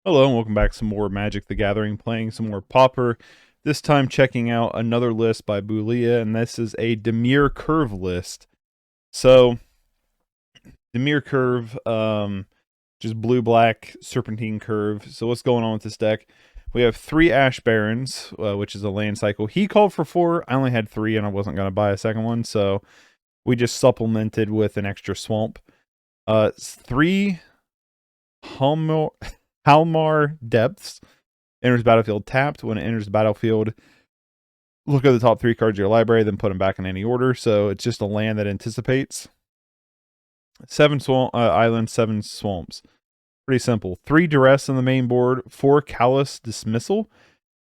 Hello and welcome back to some more Magic the Gathering, playing some more Pauper. This time checking out another list by Booleah, and this is a Dimir Curve list. So, Dimir Curve, just blue-black Serpentine Curve. So what's going on with this deck? We have 3 Ash Barrens, which is a land cycle. He called for 4. I only had 3 and I wasn't going to buy a second one, so we just supplemented with an extra swamp. 3 Halimar Depths. Enters battlefield tapped. When it enters the battlefield, look at the top 3 cards of your library, then put them back in any order. So it's just a land that anticipates. 7 islands, 7 swamps. Pretty simple. 3 Duress on the main board. 4 Callous Dismissal.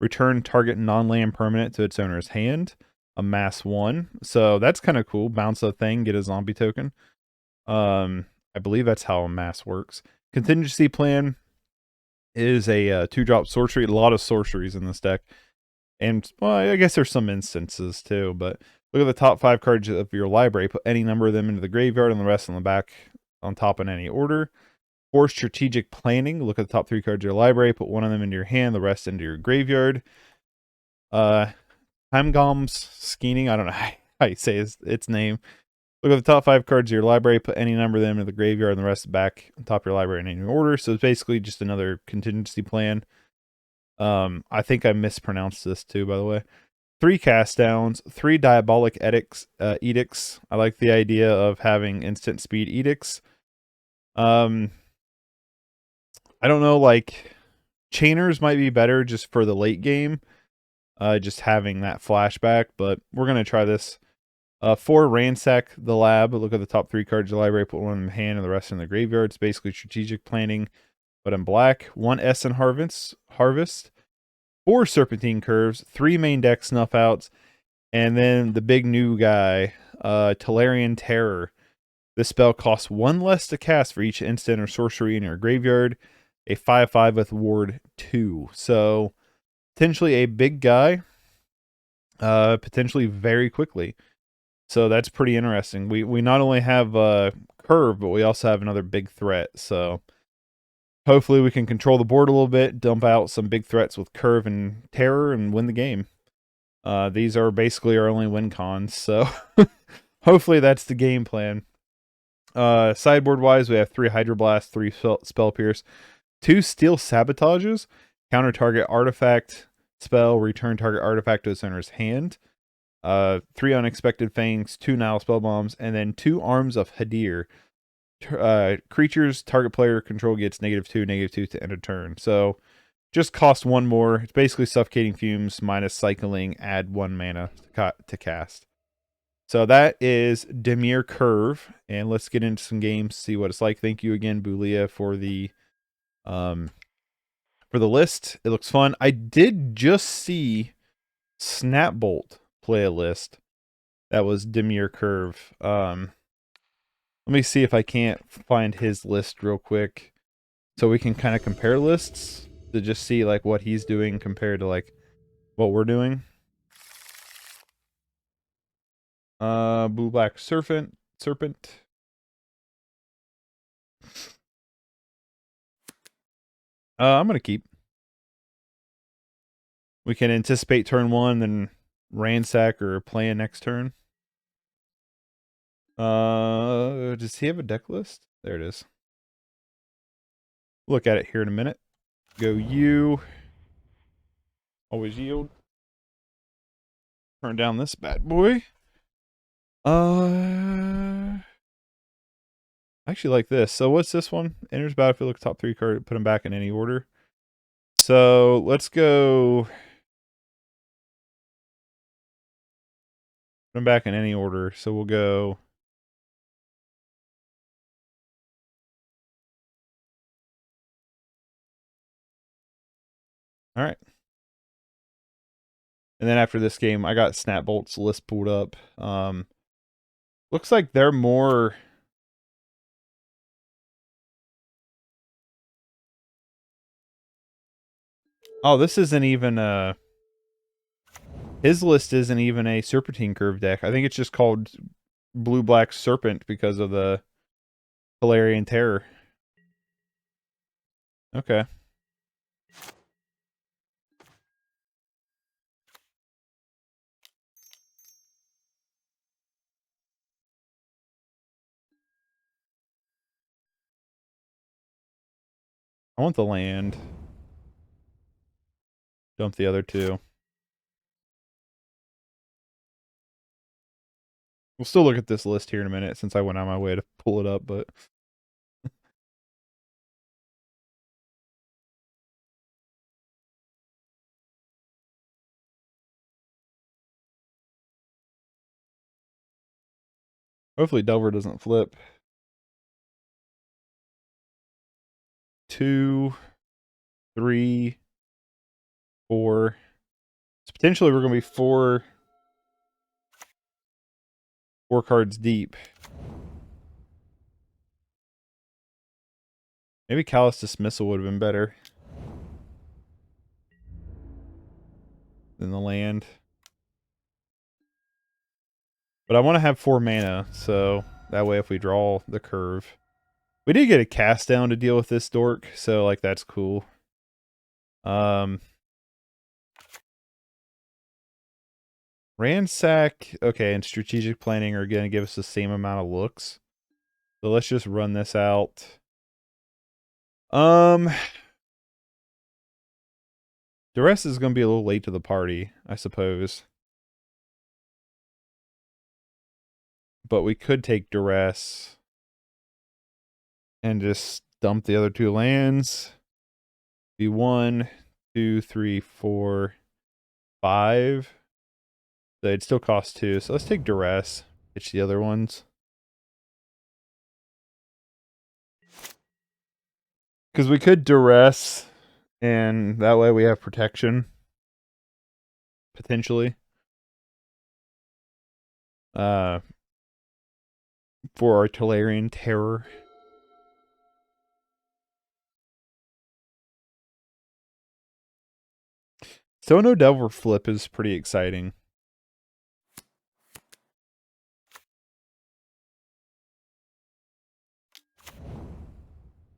Return target non-land permanent to its owner's hand. Amass 1. So that's kind of cool. Bounce a thing, get a zombie token. I believe that's how Amass works. Contingency Plan is a 2-drop sorcery. A lot of sorceries in this deck. And, well, I guess there's some instances too, but look at the top 5 cards of your library. Put any number of them into the graveyard and the rest on the back on top in any order. 4 Strategic Planning. Look at the top 3 cards of your library. Put one of them into your hand, the rest into your graveyard. Taigam Scheming. I don't know how you say its name. Look at the top 5 cards of your library. Put any number of them into the graveyard and the rest back on top of your library in any order. So it's basically just another contingency plan. I think I mispronounced this too, by the way. 3 cast downs, 3 Diabolic Edicts. I like the idea of having instant speed edicts. I don't know, like chainers might be better just for the late game. Just having that flashback, but we're gonna try this. 4 Ransack the Lab. Look at the top 3 cards of the library, put one in the hand and the rest in the graveyard. It's basically strategic planning, but in black. 1 Essen Harvest. 4 Serpentine Curves. 3 main deck Snuff Outs. And then the big new guy, Tolarian Terrror. This spell costs 1 less to cast for each instant or sorcery in your graveyard. A 5/5 with ward 2. So, potentially a big guy. Potentially very quickly. So that's pretty interesting. We not only have Curve, but we also have another big threat. So hopefully we can control the board a little bit, dump out some big threats with Curve and Terror, and win the game. These are basically our only win cons. So hopefully that's the game plan. Sideboard wise, we have 3 Hydroblast, 3 Spell Pierce, 2 Steel Sabotages, counter target artifact spell, return target artifact to its owner's hand. 3 Unexpected Fangs, 2 Nihil Spellbombs, and then 2 Arms of Hadar. Creatures target player control gets -2/-2 to end a turn. So just cost 1 more. It's basically Suffocating Fumes minus cycling, add 1 mana to cast. So that is Dimir Curve, and let's get into some games, see what it's like. Thank you again, Booleah, for the list. It looks fun. I did just see Snapbolt play a list that was Dimir Curve. Let me see if I can't find his list real quick so we can kind of compare lists to just see like what he's doing compared to like what we're doing. Blue Black Serpent. I'm gonna keep. We can anticipate turn 1, then ransack or plan next turn. Does he have a deck list? There it is. Look at it here in a minute. Go you. Always yield. Turn down this bad boy. I actually like this. So what's this one? Enters battlefield, look top 3 card, put them back in any order. So let's go. Put them back in any order. So we'll go. All right. And then after this game, I got Snapbolt's list pulled up. Looks like they're more. Oh, this isn't even a. His list isn't even a Serpentine Curve deck. I think it's just called Blue Black Serpent because of the Tolarian Terrror. Okay. I want the land. Dump the other two. We'll still look at this list here in a minute since I went on my way to pull it up, but... Hopefully Delver doesn't flip. 2, 3, 4. So potentially we're going to be four cards deep. Maybe Callous Dismissal would have been better than the land. But I want to have 4 mana, so that way if we draw the curve. We did get a cast down to deal with this dork, so like that's cool. Ransack, okay, and strategic planning are going to give us the same amount of looks. So let's just run this out. Duress is going to be a little late to the party, I suppose. But we could take Duress and just dump the other 2 lands. Be 1, 2, 3, 4, 5. So it'd still cost 2. So let's take Duress. Pitch the other ones. Because we could Duress, and that way we have protection. Potentially. For our Tolarian Terrror. So no Delver flip is pretty exciting.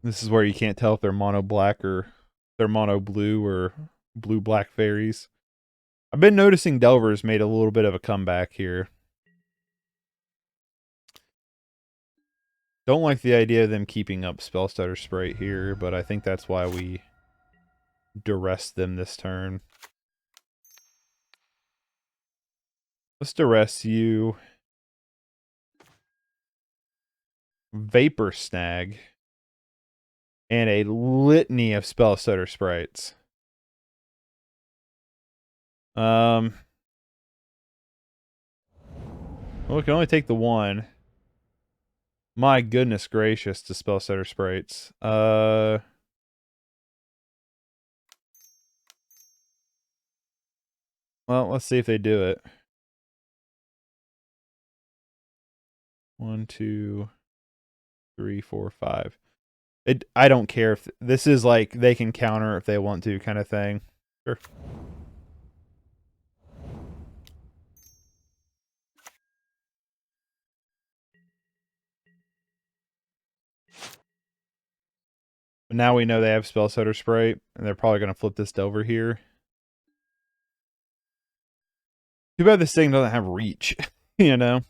This is where you can't tell if they're mono black or they're mono blue or blue black fairies. I've been noticing Delver's made a little bit of a comeback here. Don't like the idea of them keeping up Spellstutter Sprite here, but I think that's why we Duress them this turn. Let's Duress you. Vapor Snag. And a litany of Spellstutter Sprites. Well, we can only take the 1. My goodness gracious, to Spellstutter Sprites. Well, let's see if they do it. 1, 2, 3, 4, 5. I don't care if this is like they can counter if they want to kind of thing. Sure. But now we know they have Spellstutter Sprite, and they're probably going to flip this Delver here. Too bad this thing doesn't have reach, you know?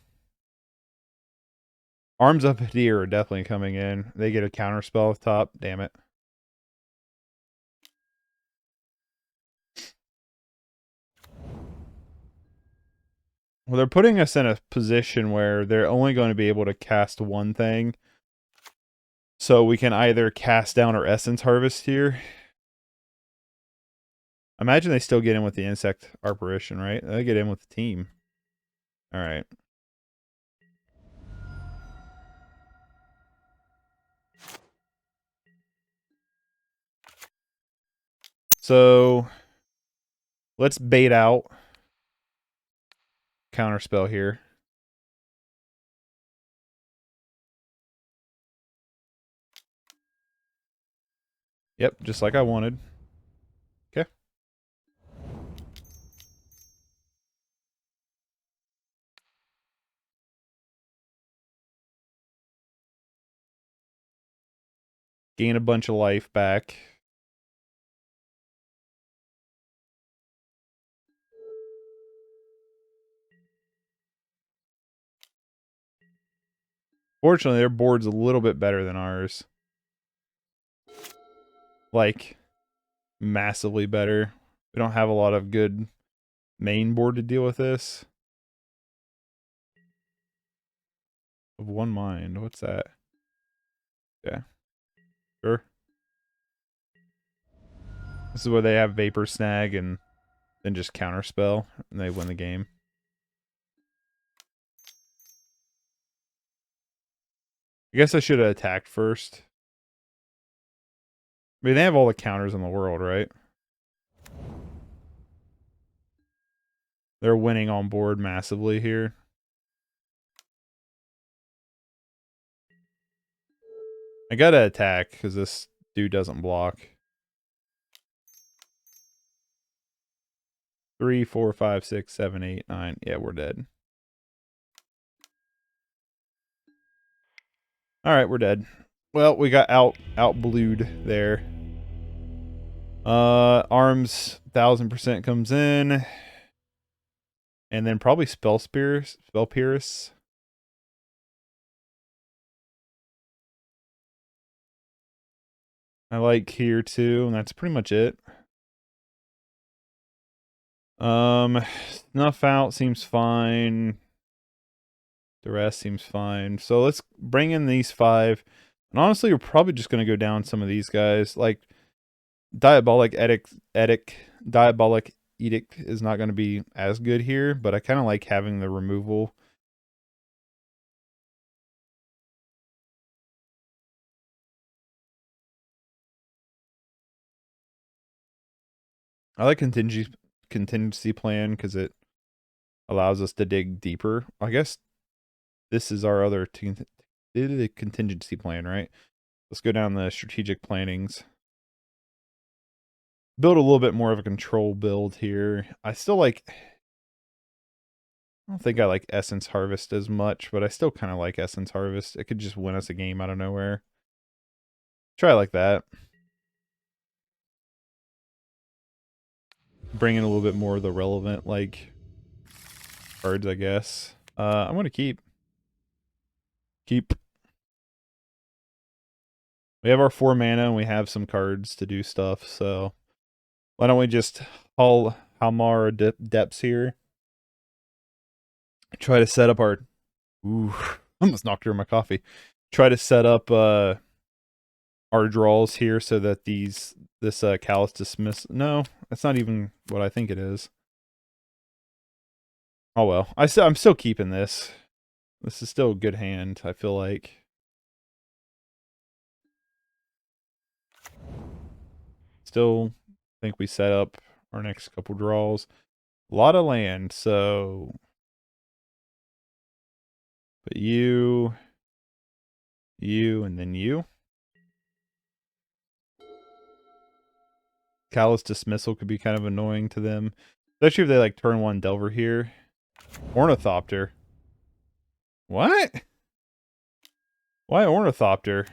Arms of Hadar are definitely coming in. They get a counter spell at the top. Damn it. Well, they're putting us in a position where they're only going to be able to cast one thing. So we can either cast down or Essence Harvest here. Imagine they still get in with the Insect Apparition, right? They get in with the team. Alright. So let's bait out counterspell here. Yep, just like I wanted. Okay. Gain a bunch of life back. Fortunately, their board's a little bit better than ours. like massively better. We don't have a lot of good main board to deal with this. Of one mind, what's that? Yeah, sure. This is where they have Vapor Snag and then just counterspell and they win the game. I guess I should have attacked first. I mean, they have all the counters in the world, right? They're winning on board massively here. I gotta attack because this dude doesn't block. 3, 4, 5, 6, 7, 8, 9. Yeah, we're dead. Alright, we're dead. Well, we got out-blued there. Arms 1000% comes in. And then probably Spell Pierce. I like here too, and that's pretty much it. Snuff Out seems fine. Duress seems fine. So let's bring in these 5. And honestly, we're probably just going to go down some of these guys. Like, Diabolic Edict is not going to be as good here, but I kind of like having the removal. I like Contingency Plan because it allows us to dig deeper. I guess this is our other Contingency Plan, right? Let's go down the strategic plannings. Build a little bit more of a control build here. I still like... I don't think I like Essence Harvest as much, but I still kind of like Essence Harvest. It could just win us a game out of nowhere. Try it like that. Bring in a little bit more of the relevant, like, cards, I guess. I'm going to keep. Keep. We have our 4 mana and we have some cards to do stuff, so why don't we just Halimar Depths here? Try to set up our... Ooh, almost knocked over my coffee. Try to set up our draws here so that this Callous Dismissal... No, that's not even what I think it is. Oh well. I'm still keeping this. This is still a good hand, I feel like. Still think we set up our next couple draws. A lot of land, so... But you, and then you. Callous Dismissal could be kind of annoying to them. Especially if they like turn 1 Delver here. Ornithopter. What? Why Ornithopter?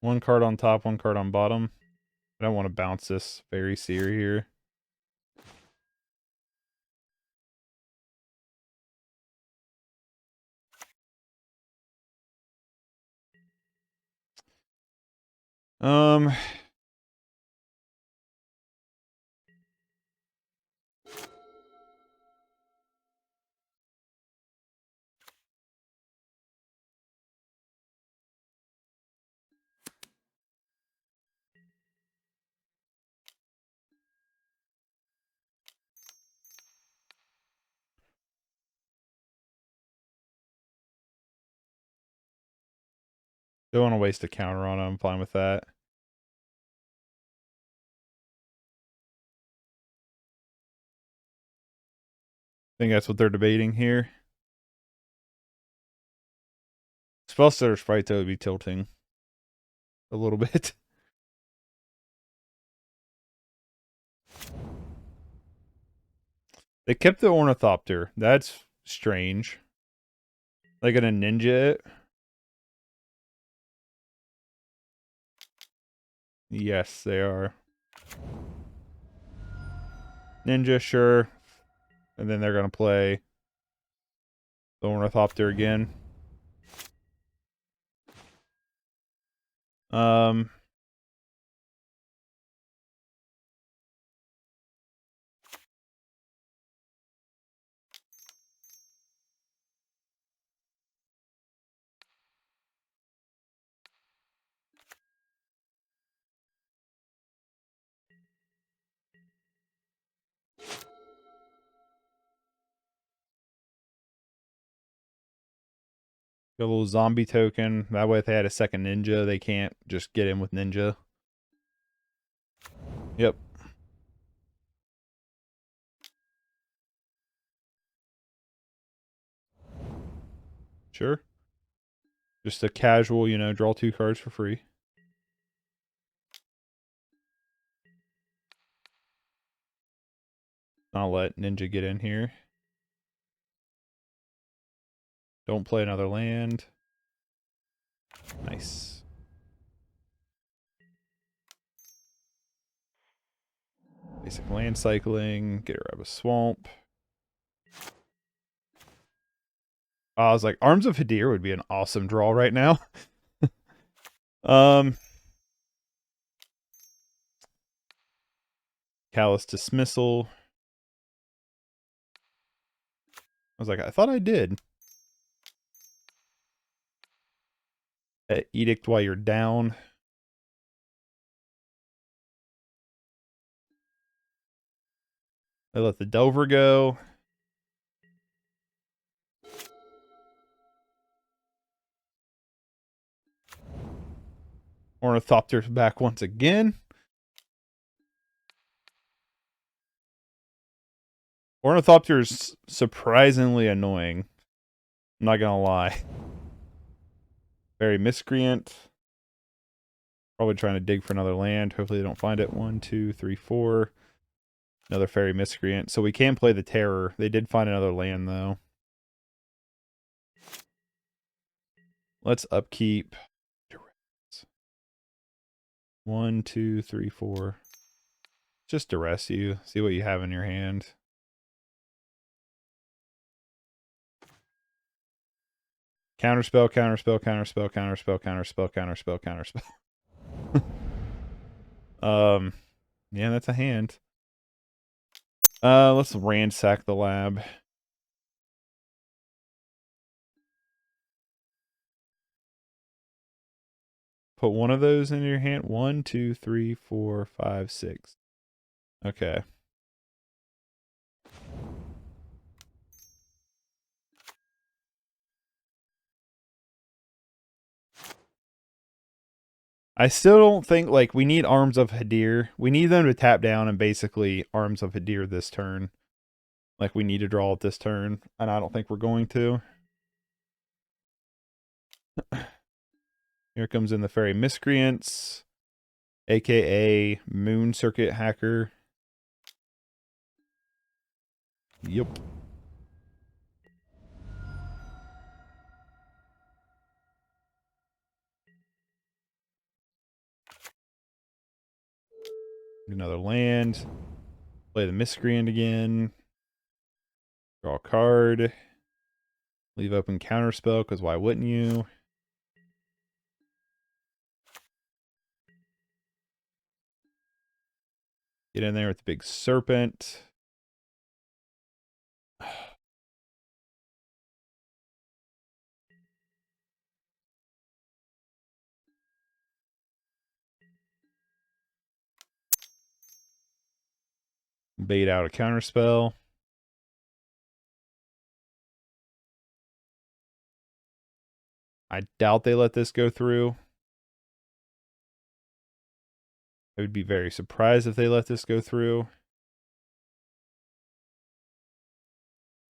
One card on top, 1 card on bottom. I don't want to bounce this Fairy Seer here. Don't want to waste a counter on it. I'm fine with that. I think that's what they're debating here. Spellstutter Sprite would be tilting a little bit. They kept the Ornithopter. That's strange. They gonna ninja it? Yes, they are. Ninja, sure. And then they're going to play the Ornithopter again. Got a little zombie token. That way if they had a second ninja, they can't just get in with ninja. Yep. Sure. Just a casual, you know, draw 2 cards for free. I'll let ninja get in here. Don't play another land. Nice. Basic land cycling. Get rid of a swamp. I was like, Arms of Hadar would be an awesome draw right now. Callous Dismissal. I was like, I thought I did. Edict while you're down. I let the Delver go. Ornithopter's back once again. Ornithopter's surprisingly annoying. I'm not gonna lie. Very miscreant. Probably trying to dig for another land. Hopefully they don't find it. 1, 2, 3, 4. Another fairy miscreant. So we can play the Terror. They did find another land though. Let's upkeep. 1, 2, 3, 4. Just duress you. See what you have in your hand. Counterspell, counterspell, counterspell, counterspell, counterspell, counterspell, counterspell. Yeah, that's a hand. Let's ransack the lab. Put one of those in your hand. 1, 2, 3, 4, 5, 6. Okay. I still don't think, like, we need Arms of Hadar. We need them to tap down and basically Arms of Hadar this turn. Like, we need to draw it this turn, and I don't think we're going to. Here comes in the Fairy Miscreants, aka Moon Circuit Hacker. Yep. Another land. Play the Miscreant again. Draw a card. Leave open Counterspell, because why wouldn't you? Get in there with the big Serpent. Bait out a Counterspell. I doubt they let this go through. I would be very surprised if they let this go through.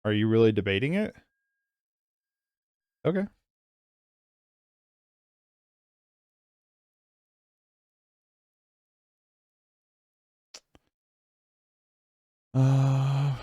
Are you really debating it? Okay. Uh,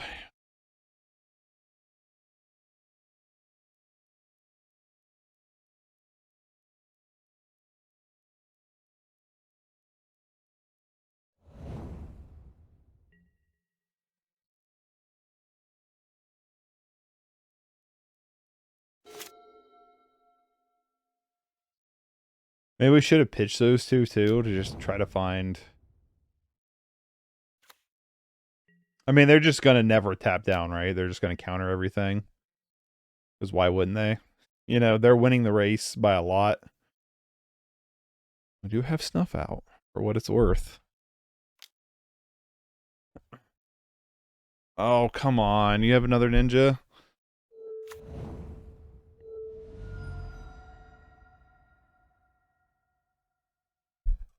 Maybe we should have pitched those two too to just try to find. I mean, they're just gonna never tap down, right? They're just gonna counter everything. Because why wouldn't they? You know, they're winning the race by a lot. We do have Snuff Out, for what it's worth. Oh, come on. You have another ninja?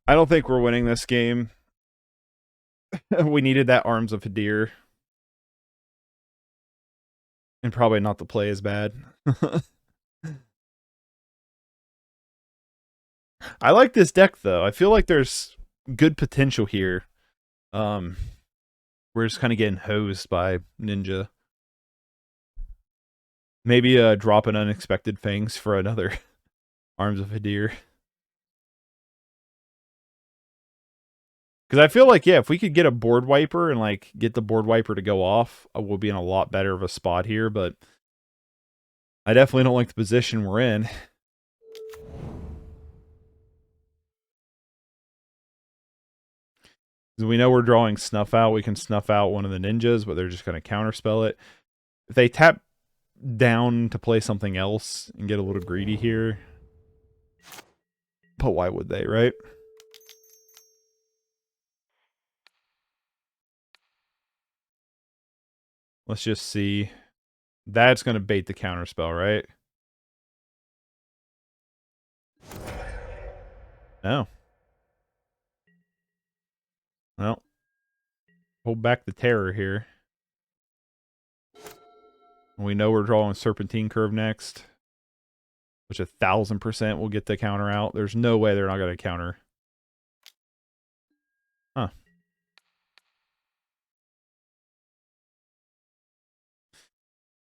I don't think we're winning this game. We needed that Arms of Hadar. And probably not the play as bad. I like this deck, though. I feel like there's good potential here. We're just kind of getting hosed by Ninja. Maybe drop an Unexpected Fangs for another Arms of Hadar. Because I feel like, yeah, if we could get a board wiper and like get the board wiper to go off, we'll be in a lot better of a spot here. But I definitely don't like the position we're in. We know we're drawing Snuff Out. We can snuff out one of the ninjas, but they're just going to counterspell it. If they tap down to play something else and get a little greedy here. But why would they, right? Let's just see. That's going to bait the counterspell, right? No. Well. Hold back the terror here. We know we're drawing Serpentine Curve next. Which 1,000% will get the counter out. There's no way they're not going to counter. Huh.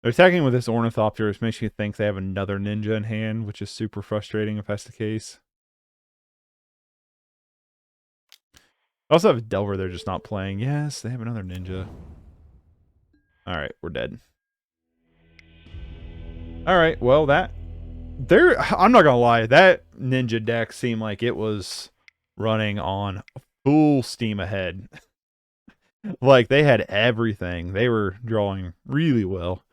They're attacking with this Ornithopter, which makes you think they have another ninja in hand, which is super frustrating if that's the case. I also have a Delver they're just not playing. Yes, they have another ninja. Alright, we're dead. Alright, well that... I'm not gonna lie, that ninja deck seemed like it was running on full steam ahead. Like, they had everything. They were drawing really well.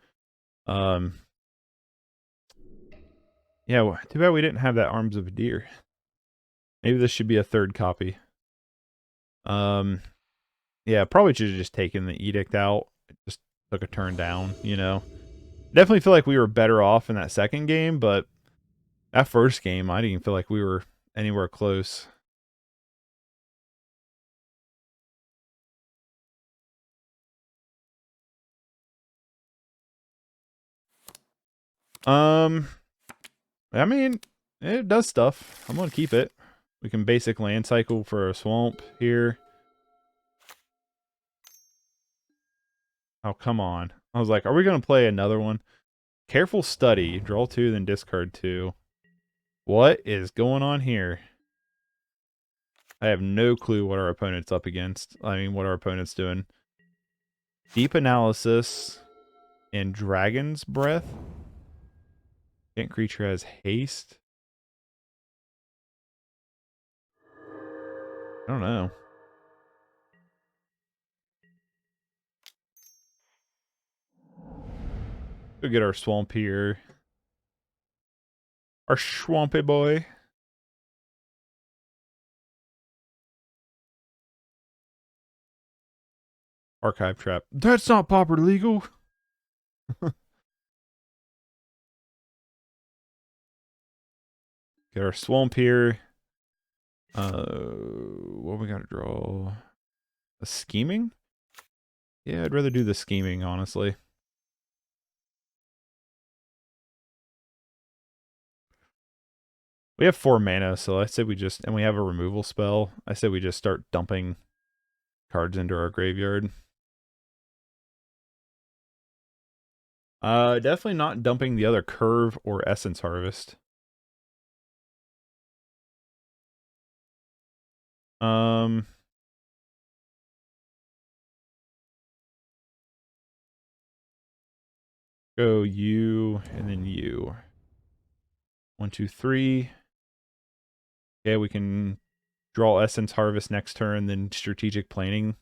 Yeah, well, too bad we didn't have that Arms of Hadar. Maybe this should be a third copy. Yeah, probably should have just taken the Edict out. Just took a turn down, you know. Definitely feel like we were better off in that second game, but that first game, I didn't even feel like we were anywhere close. I mean, it does stuff. I'm gonna keep it. We can basic land cycle for a swamp here. Oh, come on. I was like, are we gonna play another one? Careful study. Draw 2, then discard 2. What is going on here? I have no clue what our opponent's up against. I mean, what our opponent's doing. Deep Analysis and Dragon's Breath. Ant creature has haste. I don't know. Go get our swamp here. Our swampy boy. Archive trap. That's not pauper legal. Get our swamp here. What we gotta draw? A scheming? Yeah, I'd rather do the scheming, honestly. We have 4 mana, so I said we just... And we have a removal spell. I said we just start dumping cards into our graveyard. Definitely not dumping the other Curve or Essence Harvest. Go you, and then you. 1, 2, 3. Okay, we can draw Essence Harvest next turn, then Strategic Planning.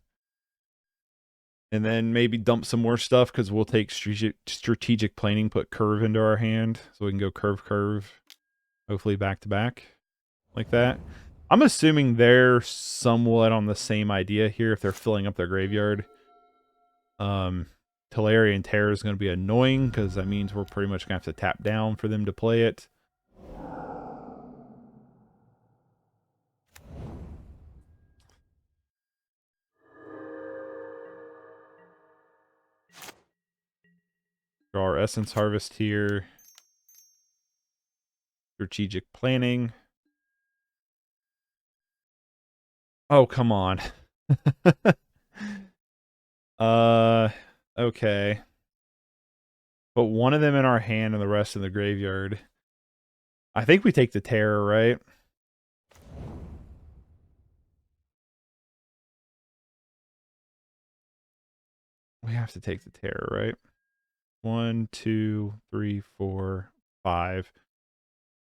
And then maybe dump some more stuff because we'll take strategic planning, put curve into our hand. So we can go curve, hopefully back to back like that. I'm assuming they're somewhat on the same idea here if they're filling up their graveyard. Tolarian Terrror is going to be annoying because that means we're pretty much going to have to tap down for them to play it. Draw our Essence Harvest here. Strategic Planning. Oh, come on. Okay. Put one of them in our hand and the rest in the graveyard. I think we take the Terror, right? We have to take the Terror, right? 1, 2, 3, 4, 5.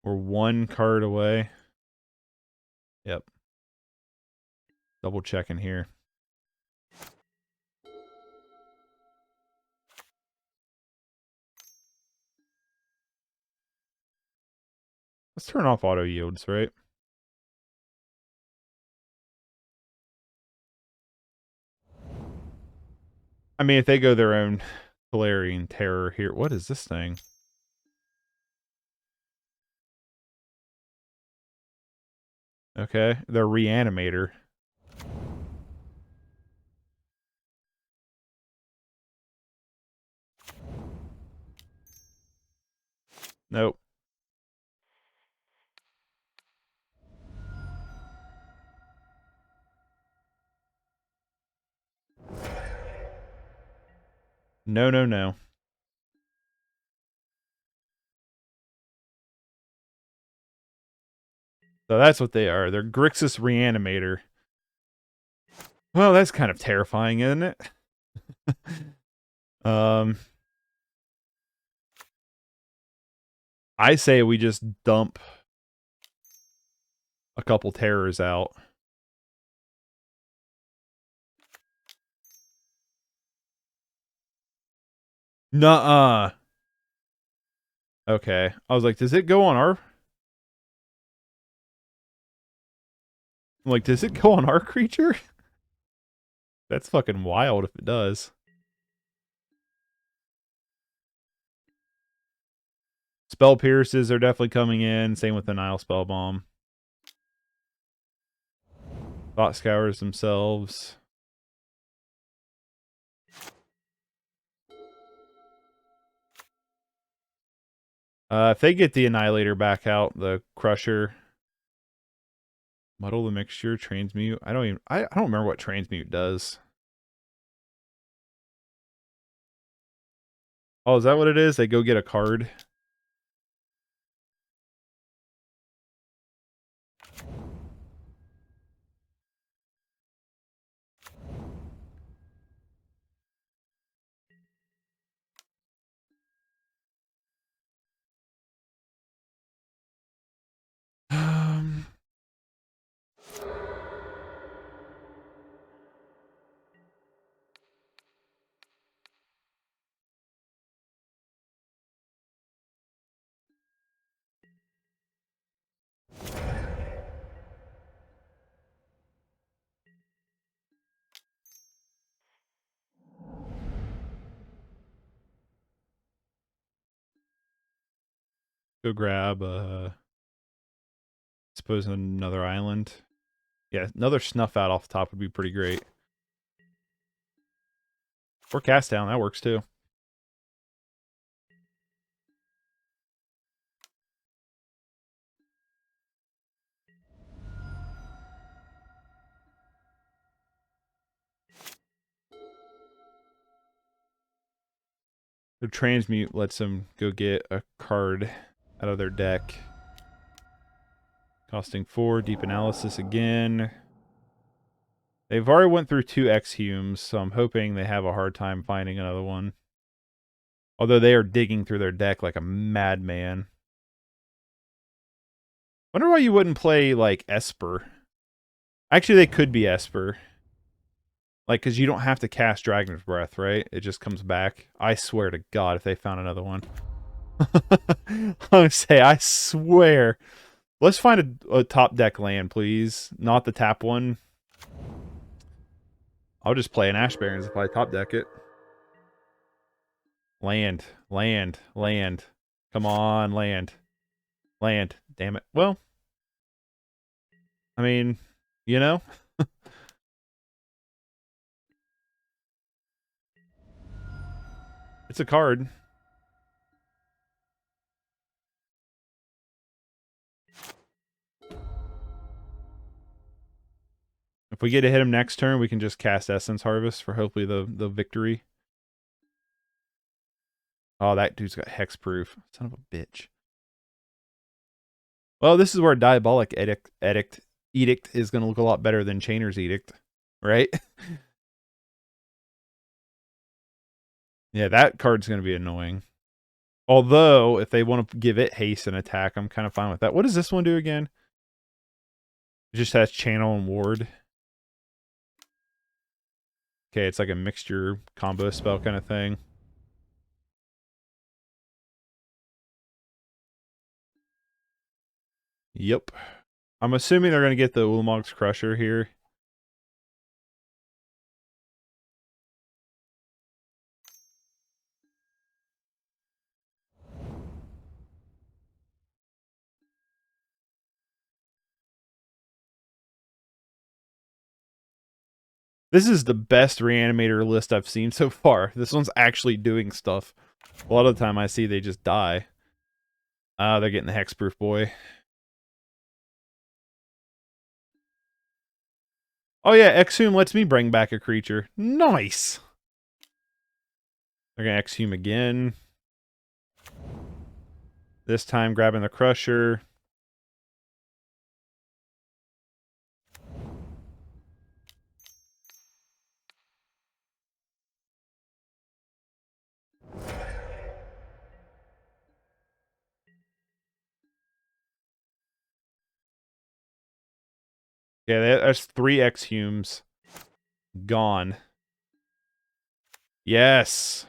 We're one card away. Yep. Double checking here. Let's turn off auto yields, right? I mean, if they go their own Tolarian Terrror here. What is this thing? Okay, the Reanimator. Nope. No, no, no. So that's what they are. They're Grixis Reanimator. Well, that's kind of terrifying, isn't it? I say we just dump a couple terrors out. Nuh-uh. Okay. I was like, does it go on our... I'm like, does it go on our creature? That's fucking wild if it does. Spell Pierces are definitely coming in. Same with the Nihil Spellbomb. Thought Scours themselves. If they get the Annihilator back out, the Crusher... Muddle the Mixture, Transmute. I don't remember what Transmute does. Oh, is that what it is? They go get a card. Go grab, suppose another island. Yeah, another Snuff Out off the top would be pretty great. Or Cast Down, that works too. The Transmute lets them go get a card out of their deck. Costing 4, Deep Analysis again. They've already went through 2 Exhumes, so I'm hoping they have a hard time finding another one. Although they are digging through their deck like a madman. Wonder why you wouldn't play, like, Esper. Actually, they could be Esper. Like, because you don't have to cast Dragon's Breath, right? It just comes back. I swear to God if they found another one. I'm gonna say, I swear. Let's find a top deck land, please. Not the tap one. I'll just play an Ash Barrens if I top deck it. Land. Land. Land. Come on, land. Land. Damn it. Well, I mean, you know? It's a card. If we get to hit him next turn, we can just cast Essence Harvest for hopefully the victory. Oh, that dude's got hexproof. Son of a bitch. Well, this is where Diabolic Edict is going to look a lot better than Chainer's Edict, right? Yeah, that card's going to be annoying. Although, if they want to give it haste and attack, I'm kind of fine with that. What does this one do again? It just has Channel and Ward. Okay, it's like a mixture combo spell kind of thing. Yep. I'm assuming they're going to get the Ulamog's Crusher here. This is the best reanimator list I've seen so far. This one's actually doing stuff. A lot of the time I see they just die. They're getting the Hexproof boy. Oh yeah, Exhume lets me bring back a creature. Nice! They're gonna Exhume again. This time grabbing the Crusher. Yeah, that's 3 Exhumes. Gone. Yes!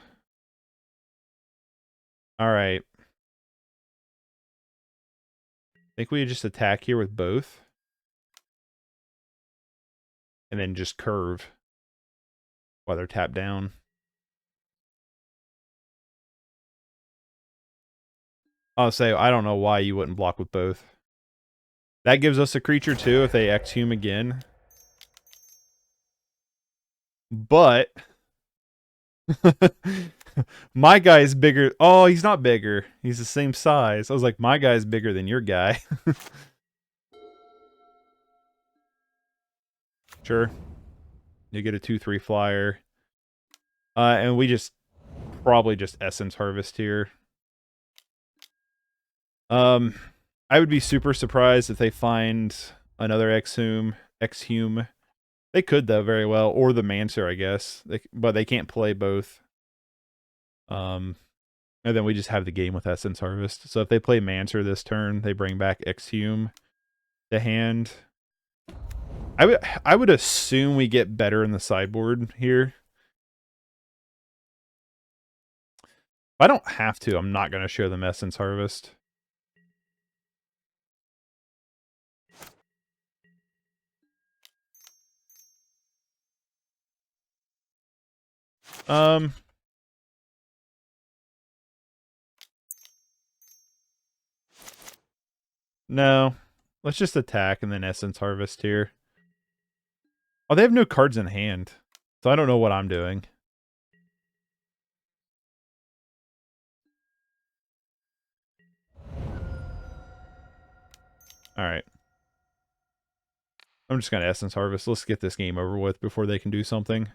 Alright. Think we just attack here with both. And then just curve. While they're tapped down. I'll say, I don't know why you wouldn't block with both. That gives us a creature too if they Exhume again. But my guy is bigger. Oh, he's not bigger. He's the same size. I was like, my guy's bigger than your guy. Sure. You get a 2/3 flyer. And we just probably just Essence Harvest here. I would be super surprised if they find another Exhume. They could though very well, or the Mancer, I guess. But they can't play both. And then we just have the game with Essence Harvest. So if they play Mancer this turn, they bring back Exhume to hand. I would assume we get better in the sideboard here. If I don't have to, I'm not going to show them Essence Harvest. No. Let's just attack and then Essence Harvest here. Oh, they have no cards in hand. So I don't know what I'm doing. Alright. I'm just going to Essence Harvest. Let's get this game over with before they can do something.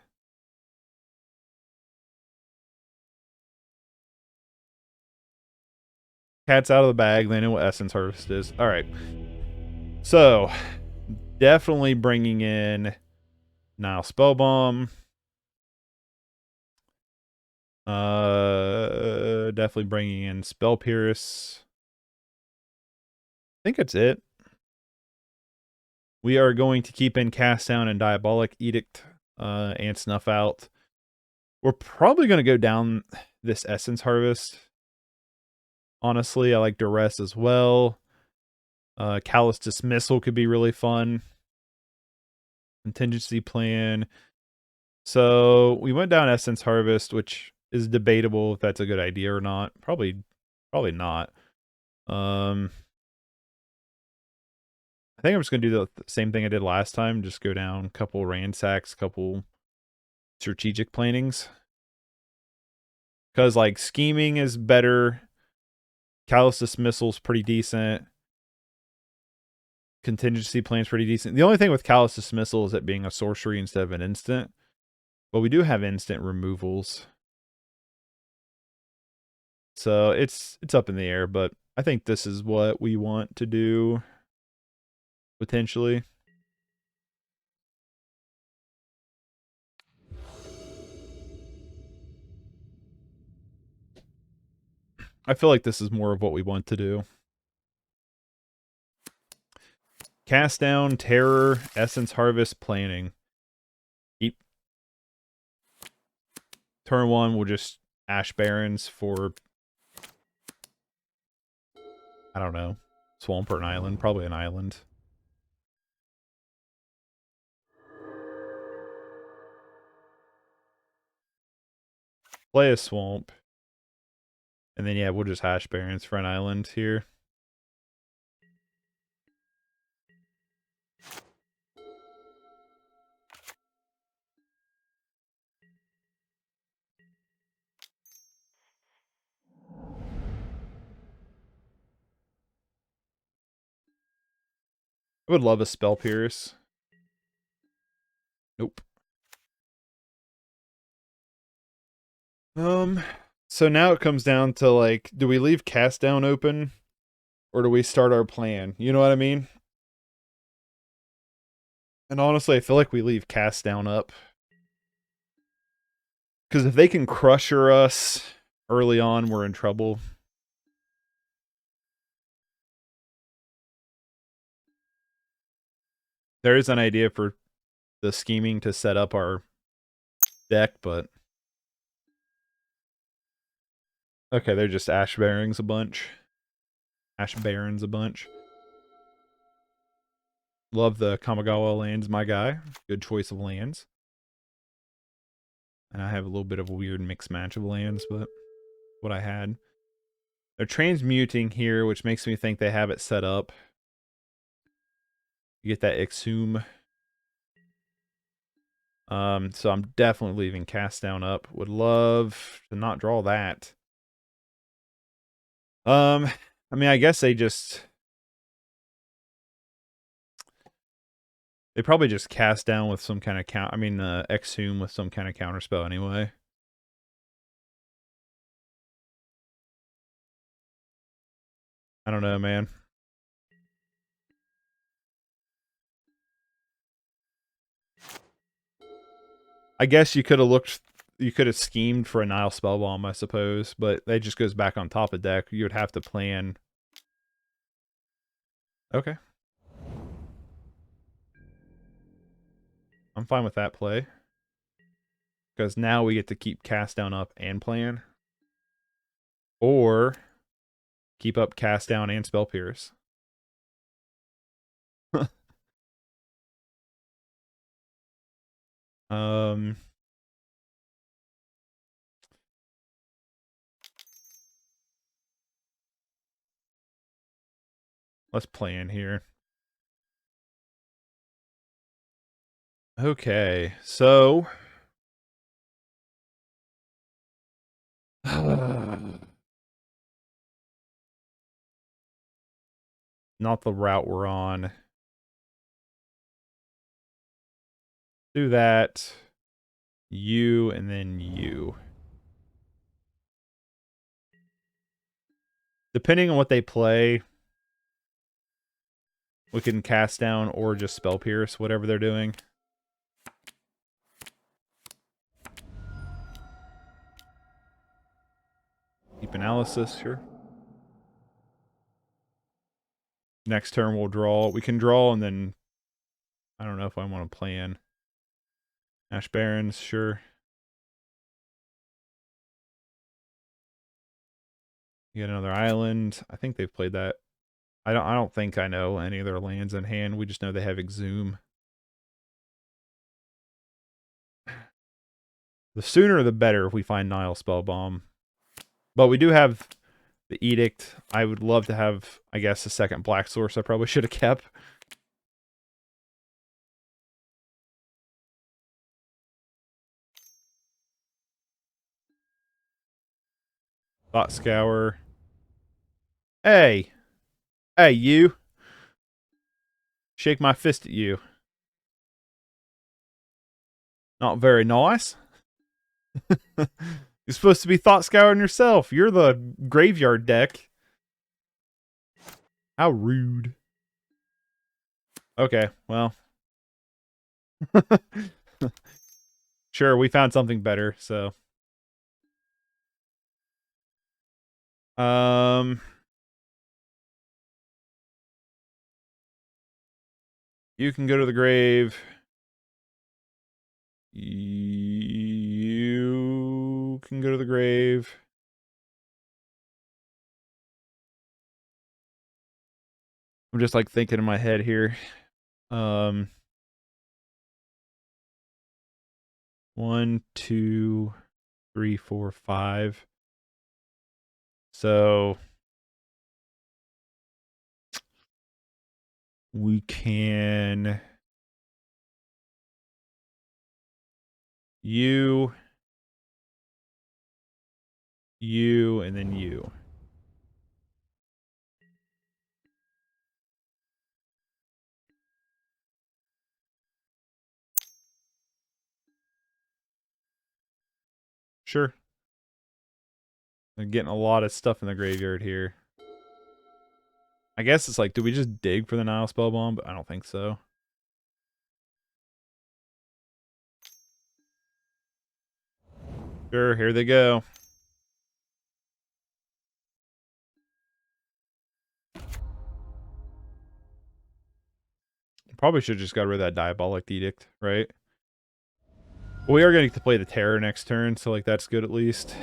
Cat's out of the bag. They know what Essence Harvest is. Alright. So, definitely bringing in Nihil Spellbomb. Definitely bringing in Spell Pierce. I think that's it. We are going to keep in Cast Down and Diabolic Edict and Snuff Out. We're probably going to go down this Essence Harvest. Honestly, I like Duress as well. Callous Dismissal could be really fun. Contingency Plan. So we went down Essence Harvest, which is debatable if that's a good idea or not. Probably not. I think I'm just gonna do the same thing I did last time. Just go down a couple Ransacks, couple strategic plannings. Because like scheming is better. Callous Dismissal's pretty decent. Contingency Plan's pretty decent. The only thing with Callous Dismissal is it being a sorcery instead of an instant. But we do have instant removals. So it's up in the air, but I think this is what we want to do potentially. I feel like this is more of what we want to do. Cast Down, Terror, Essence Harvest, Planning. Turn 1, we'll just Ash Barrens for, I don't know, swamp or an island. Probably an island. Play a swamp. And then, yeah, we'll just Ash Barrens for an island here. I would love a Spell Pierce. Nope. So now it comes down to, like, do we leave Cast Down open? Or do we start our plan? You know what I mean? And honestly, I feel like we leave Cast Down up. Because if they can crusher us early on, we're in trouble. There is an idea for the scheming to set up our deck, but... Okay, they're just Ash Barrens a bunch. Ash Barrens a bunch. Love the Kamigawa lands, my guy. Good choice of lands. And I have a little bit of a weird mixed match of lands, but what I had. They're transmuting here, which makes me think they have it set up. You get that Exhume. So I'm definitely leaving Cast Down up. Would love to not draw that. I mean, I guess they probably just Cast Down with some kind of Exhume with some kind of counterspell anyway. I don't know, man. I guess you could have schemed for a Nihil Spellbomb, I suppose, but that just goes back on top of deck. You would have to plan. Okay. I'm fine with that play. Because now we get to keep Cast Down up and plan. Or keep up Cast Down and Spell Pierce. Let's plan here. Okay, so not the route we're on. Do that. You and then you. Depending on what they play, we can Cast Down or just Spell Pierce, whatever they're doing. Deep Analysis, sure. Next turn we'll draw. We can draw and then I don't know if I want to plan. Ash Barrens, sure. You get another island. I think they've played that. I don't think I know any of their lands in hand. We just know they have Exhume. The sooner the better if we find Nihil Spellbomb. But we do have the Edict. I would love to have, I guess, a second black source I probably should have kept. Thought Scour. Hey! Hey, you! Shake my fist at you. Not very nice. You're supposed to be Thought Scouring yourself. You're the graveyard deck. How rude. Okay, well. Sure, we found something better, so. You can go to the grave. You can go to the grave. I'm just like thinking in my head here. 1, 2, 3, 4, 5. So we can you, and then you. Sure. I'm getting a lot of stuff in the graveyard here. I guess it's like, do we just dig for the Nihil Spellbomb? But I don't think so. Sure, here they go. Probably should have just got rid of that Diabolic Edict, right? Well, we are going to get to play the Terror next turn, so like that's good at least.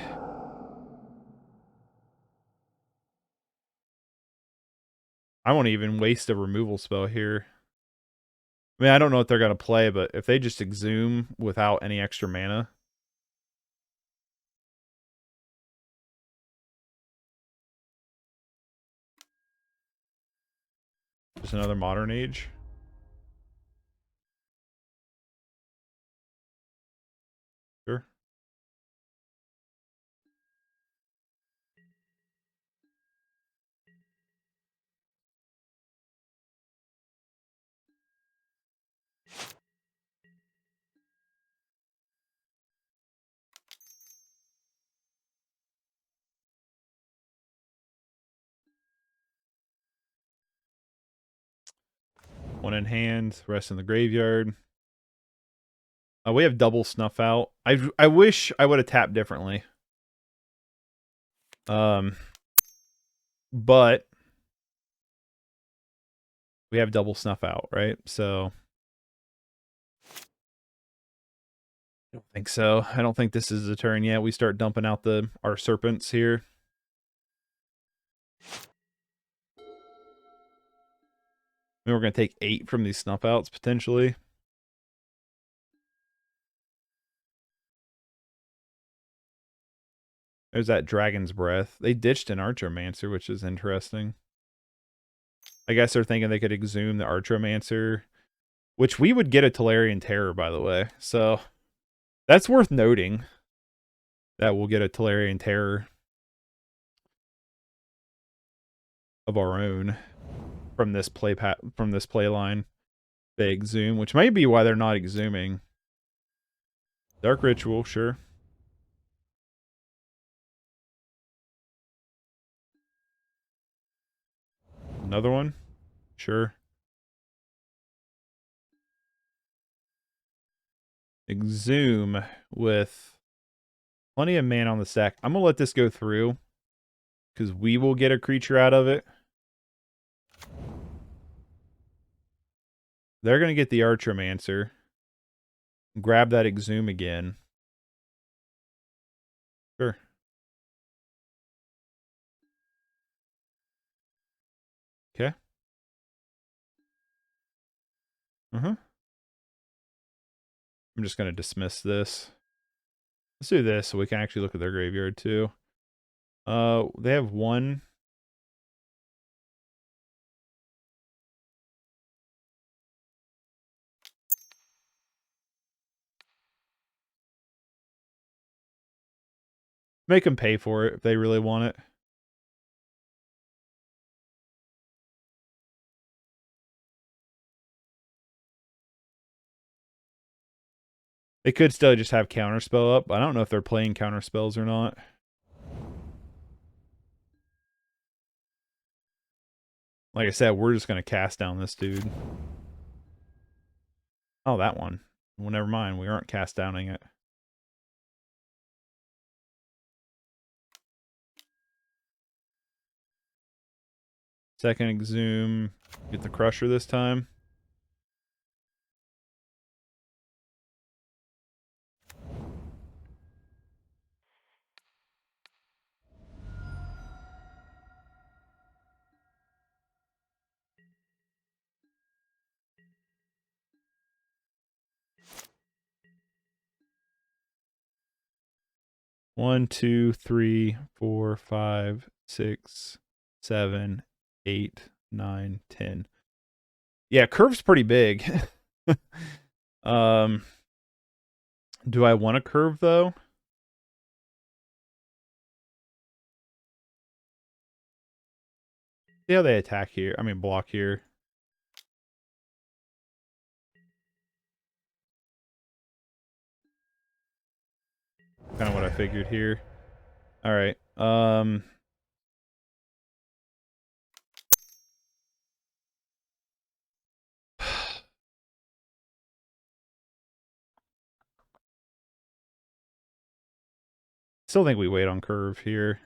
I won't even waste a removal spell here. I mean, I don't know what they're going to play, but if they just Exhume without any extra mana. Just another Modern Age. Sure. One in hand, rest in the graveyard. We have double Snuff Out. I wish I would have tapped differently. But we have double Snuff Out, right? So I don't think so. I don't think this is a turn yet. We start dumping out our serpents here. I mean, we're going to take 8 from these Snuff Outs, potentially. There's that Dragon's Breath. They ditched an Archomancer, which is interesting. I guess they're thinking they could Exhume the Archomancer, which we would get a Tolarian Terrror, by the way. So that's worth noting that we'll get a Tolarian Terrror of our own from this play line. They Exhume, which might be why they're not Exhuming. Dark Ritual, sure. Another one? Sure. Exhume with plenty of mana on the stack. I'm going to let this go through because we will get a creature out of it. They're going to get the Archromancer. Grab that Exhume again. Sure. Okay. I'm just going to dismiss this. Let's do this so we can actually look at their graveyard too. They have one. Make them pay for it if they really want it. They could still just have Counterspell up. I don't know if they're playing Counterspells or not. Like I said, we're just going to cast down this dude. Oh, that one. Well, never mind. We aren't cast downing it. Second Exhume. Get the Crusher this time. One, 2, 3, 4, 5, 6, 7, 8, 9, 10. Yeah, curve's pretty big. Do I want a curve though? See how they attack here. I mean block here. Kind of what I figured here. All right. Still think we wait on curve here.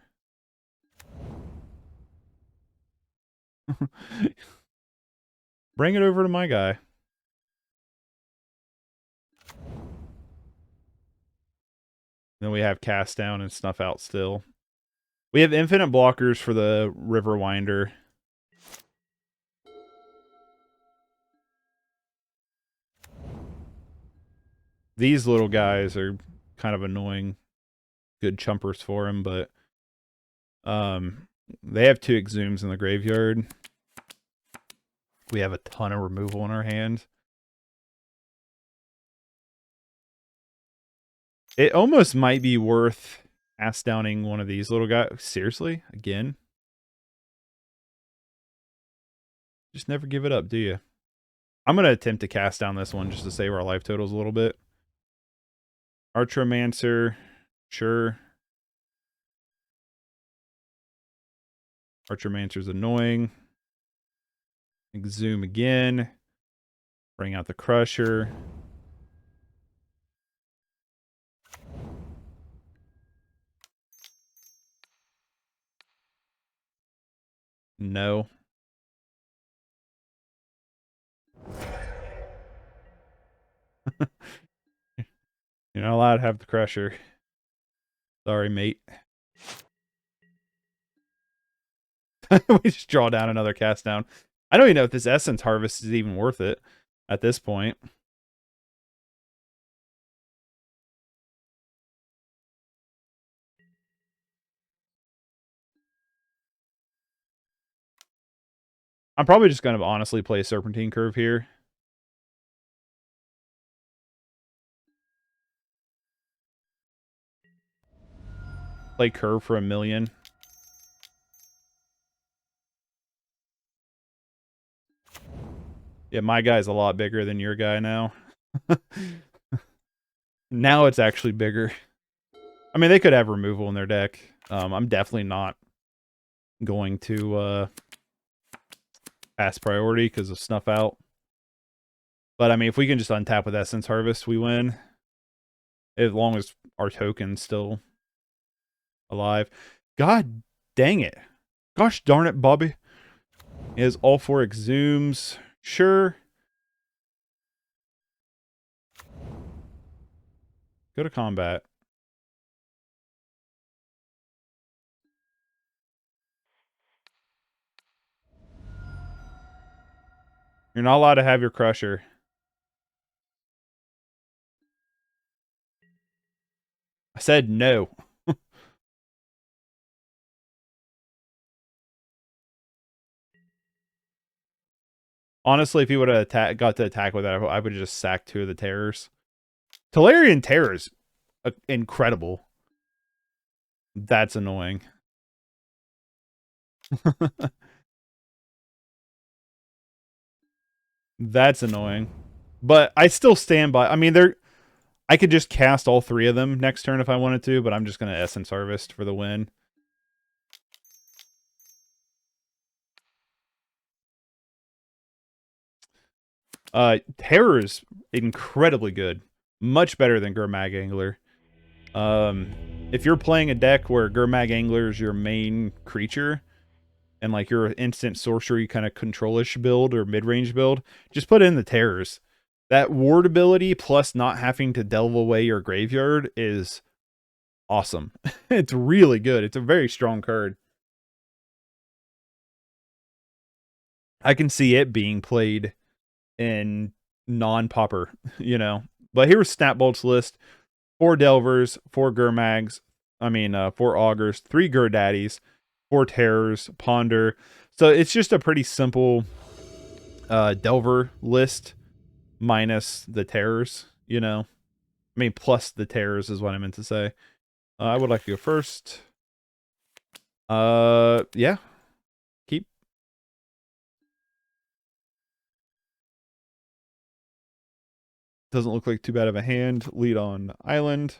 Bring it over to my guy. Then we have Cast Down and Snuff Out still. We have infinite blockers for the River Winder. These little guys are kind of annoying. Good chumpers for him, but they have 2 Exhumes in the graveyard. We have a ton of removal in our hand. It almost might be worth cast downing one of these little guys. Seriously? Again? Just never give it up, do you? I'm going to attempt to cast down this one just to save our life totals a little bit. Archromancer. Sure. Archromancer's annoying. Exhume again. Bring out the Crusher. No. You're not allowed to have the Crusher. Sorry, mate. We just draw down another cast down. I don't even know if this Essence Harvest is even worth it at this point. I'm probably just going to honestly play Serpentine Curve here. Play Curve for 1,000,000. Yeah, my guy's a lot bigger than your guy now. Now it's actually bigger. I mean, they could have removal in their deck. I'm definitely not going to pass priority because of Snuff Out. But I mean, if we can just untap with Essence Harvest, we win. As long as our token's still alive. God dang it. Gosh darn it, Bobby. He has all 4 Exhumes. Sure. Go to combat. You're not allowed to have your Crusher. I said no. Honestly, if he would have got to attack with that, I would have just sacked 2 of the Terrors. Tolarian Terrror is incredible. That's annoying. That's annoying. But I still stand by. I mean, I could just cast all 3 of them next turn if I wanted to, but I'm just going to Essence Harvest for the win. Terror is incredibly good. Much better than Gurmag Angler. If you're playing a deck where Gurmag Angler is your main creature, and like your instant sorcery kind of control-ish build or mid-range build, just put in the Terrors. That ward ability plus not having to delve away your graveyard is awesome. It's really good. It's a very strong card. I can see it being played in non-pauper, you know. But here's Snapbolt's list. 4 Delvers, 4 Gurmags, 4 Augurs, 3 Gurdaddies, 4 Terrors, Ponder. So it's just a pretty simple Delver list minus the Terrors, you know. I mean, plus the Terrors is what I meant to say. I would like to go first. Yeah. Keep. Doesn't look like too bad of a hand. Lead on island.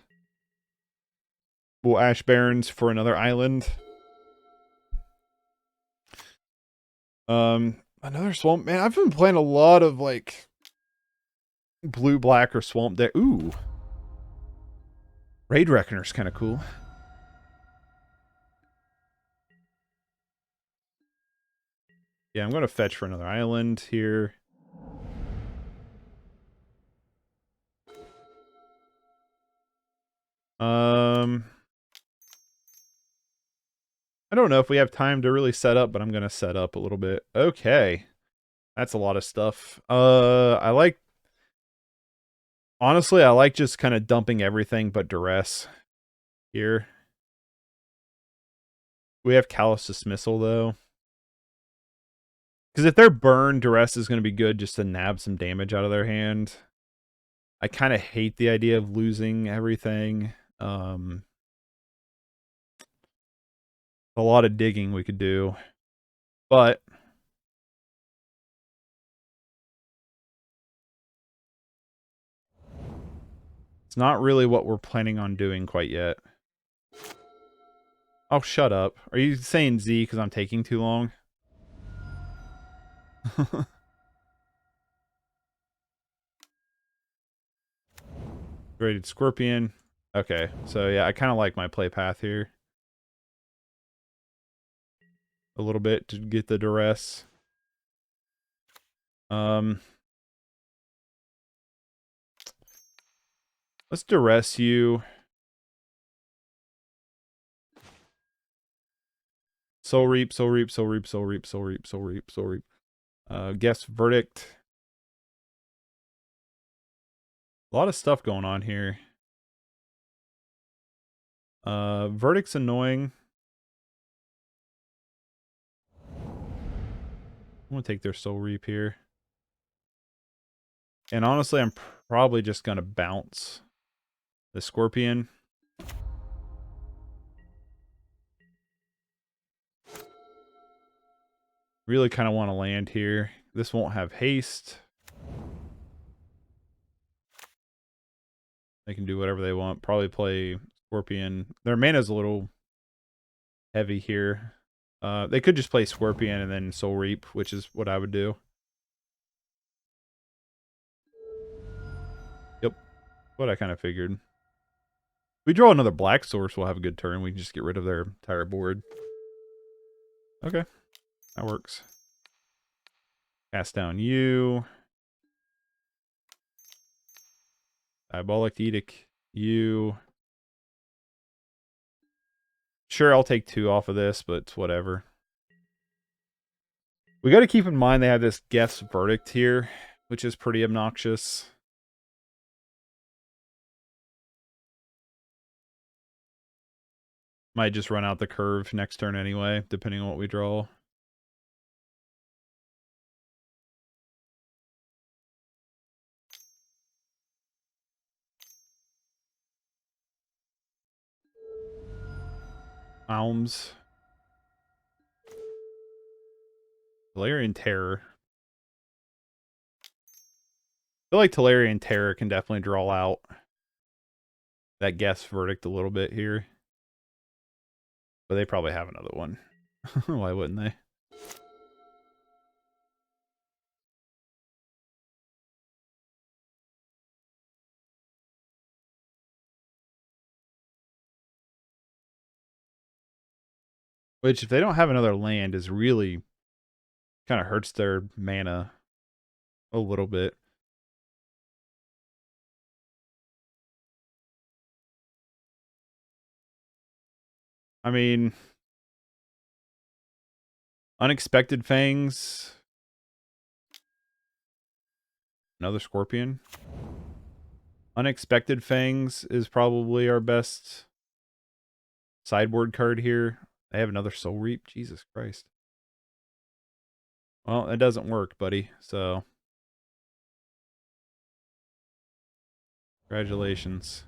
We'll Ash Barrens for another island. Another swamp. Man, I've been playing a lot of like blue-black or swamp deck. Ooh. Raid Reckoner's kind of cool. Yeah, I'm going to fetch for another island here. I don't know if we have time to really set up, but I'm going to set up a little bit. Okay. That's a lot of stuff. Honestly, I like just kind of dumping everything but Duress here. We have Callous Dismissal, though. Because if they're burned, Duress is going to be good just to nab some damage out of their hand. I kind of hate the idea of losing everything. A lot of digging we could do. But it's not really what we're planning on doing quite yet. Oh, shut up. Are you saying Z because I'm taking too long? Graded Scorpion. Okay, so yeah, I kind of like my play path here. A little bit to get the Duress. Let's Duress you. Soul Reap, Soul Reap, Soul Reap, Soul Reap, Soul Reap, Soul Reap, Soul Reap. Guess Verdict. A lot of stuff going on here. Verdict's annoying. I'm gonna take their Soul Reap here. And honestly, I'm probably just gonna bounce the Scorpion. Really kind of want to land here. This won't have haste. They can do whatever they want. Probably play Scorpion. Their mana's a little heavy here. They could just play Scorpion and then Soul Reap, which is what I would do. Yep. What I kind of figured. If we draw another black source, we'll have a good turn. We can just get rid of their entire board. Okay. That works. Cast down you. Diabolic Edict. You. Sure, I'll take 2 off of this, but it's whatever. We got to keep in mind they have this guess verdict here, which is pretty obnoxious. Might just run out the curve next turn anyway, depending on what we draw. Alms. Tolarian Terrror. I feel like Tolarian Terrror can definitely draw out that guess verdict a little bit here. But they probably have another one. Why wouldn't they? Which, if they don't have another land, is really kind of hurts their mana a little bit. I mean, Unexpected Fangs. Another Scorpion. Unexpected Fangs is probably our best sideboard card here. They have another Soul Reap. Jesus Christ. Well, it doesn't work, buddy. So, congratulations.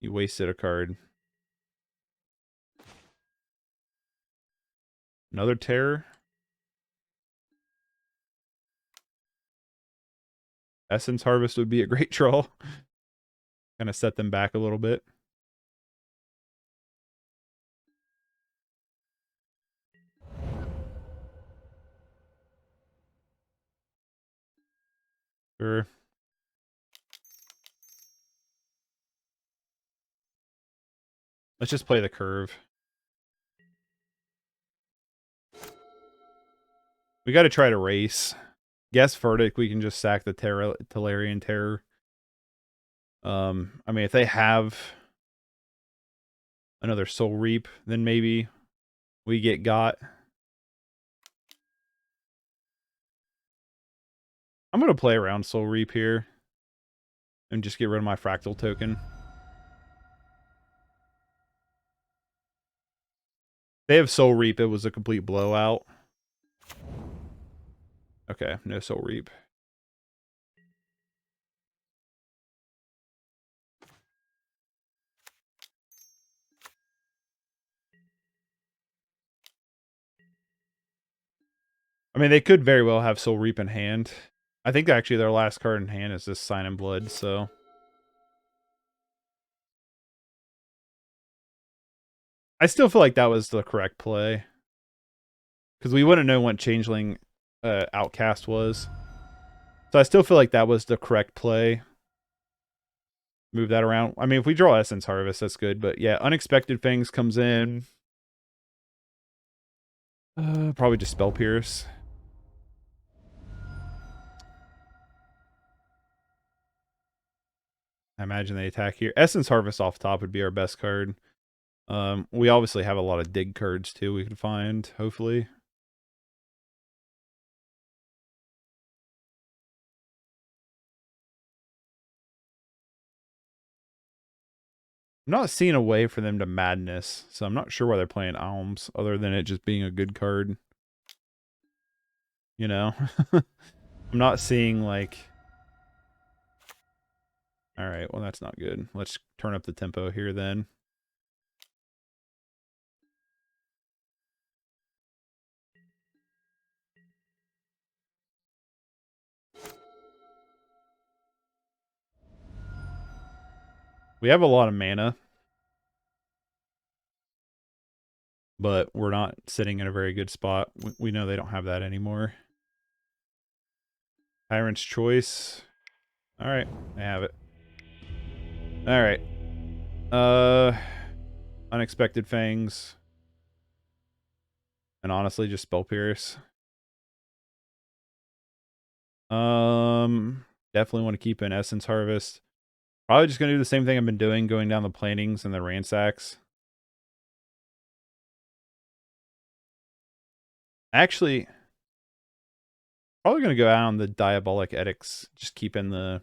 You wasted a card. Another Terror. Essence Harvest would be a great draw. Kind of set them back a little bit. Sure. Let's just play the curve. We got to try to race. Guess verdict, we can just sack the Tolarian Terrror. I mean, if they have another Soul Reap, then maybe we get got. I'm going to play around Soul Reap here and just get rid of my Fractal token. They have Soul Reap. It was a complete blowout. Okay, no Soul Reap. I mean, they could very well have Soul Reap in hand. I think actually their last card in hand is this Sign in Blood, so... I still feel like that was the correct play. Because we wouldn't know what Changeling Outcast was. So I still feel like that was the correct play. Move that around. I mean, if we draw Essence Harvest, that's good. But yeah, Unexpected Fangs comes in. Probably just Spell Pierce. I imagine they attack here. Essence Harvest off top would be our best card. We obviously have a lot of dig cards too we can find, hopefully. I'm not seeing a way for them to Madness, so I'm not sure why they're playing Alms, other than it just being a good card. You know? I'm not seeing, like... Alright, well that's not good. Let's turn up the tempo here then. We have a lot of mana. But we're not sitting in a very good spot. We know they don't have that anymore. Tyrant's Choice. Alright, I have it. Alright. Unexpected Fangs. And honestly, just Spell Pierce. Definitely want to keep an Essence Harvest. Probably just going to do the same thing I've been doing, going down the plantings and the ransacks. Actually, probably going to go out on the Diabolic Edicts, just keeping the